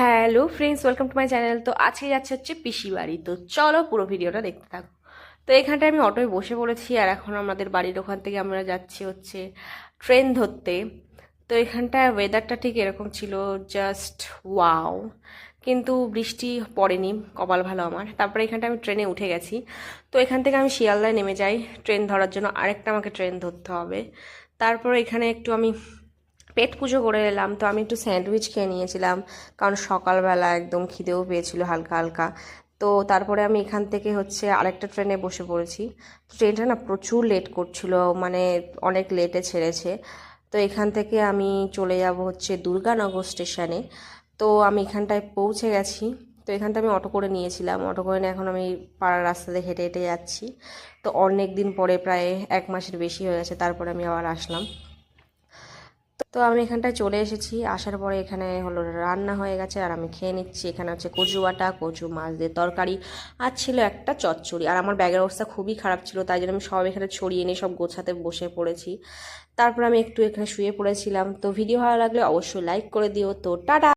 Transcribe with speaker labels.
Speaker 1: Hello friends, welcome to my channel. তো আজকে যাচ্ছে হচ্ছে পিসি বাড়ি। তো চলো পুরো ভিডিওটা দেখতে থাকো। তো এখানটায় আমি অটোয় বসে পড়েছি, আর এখন আমাদের বাড়ির ওখান থেকে আমরা যাচ্ছি হচ্ছে ট্রেন ধরতে। তো এখানটায় ওয়েদারটা ঠিক এরকম ছিল, জাস্ট ওয়াও। কিন্তু বৃষ্টি পড়েনি, কপাল ভালো আমার। তারপরে এখানটা আমি ট্রেনে উঠে গেছি। তো এখান থেকে আমি শিয়ালদায় নেমে যাই ট্রেন ধরার জন্য, আরেকটা আমাকে ট্রেন ধরতে হবে। তারপর এখানে একটু আমি পেট পুজো করে এলাম। তো আমি একটু স্যান্ডউইচ খেয়ে নিয়েছিলাম, কারণ সকালবেলা একদম খিদেও পেয়েছিল হালকা হালকা। তো তারপরে আমি এখান থেকে হচ্ছে আরেকটা ট্রেনে বসে পড়েছি। তো ট্রেনটা না প্রচুর লেট করছিল, মানে অনেক লেটে ছেড়েছে। তো এখান থেকে আমি চলে যাব হচ্ছে দুর্গানগর স্টেশনে। তো আমি এখানটায় পৌঁছে গেছি। তো এখানটা আমি অটো করে নিয়েছিলাম, অটো করে নিয়ে এখন আমি পাড়ার রাস্তাতে হেঁটে হেঁটে যাচ্ছি। তো অনেক দিন পরে, প্রায় 1 মাসের বেশি হয়ে গেছে, তারপরে আমি আবার আসলাম। তো আমি এখানটায় চলে এসেছি। আসার পরে এখানে হলো রান্না হয়ে গেছে, আর আমি খেয়ে নিচ্ছি। এখানে হচ্ছে কচু বাটা, কচু মাছ দিয়ে তরকারি, আর ছিল একটা চচ্চড়ি। আর আমার ব্যাগের অবস্থা খুবই খারাপ ছিল, তাই জন্য আমি সব এখানে ছড়িয়ে নিয়ে সব গোছাতে বসে পড়েছি। তারপর আমি একটু এখানে শুয়ে পড়েছিলাম। তো ভিডিও ভালো লাগলে অবশ্যই লাইক করে দিও। তো টাটা।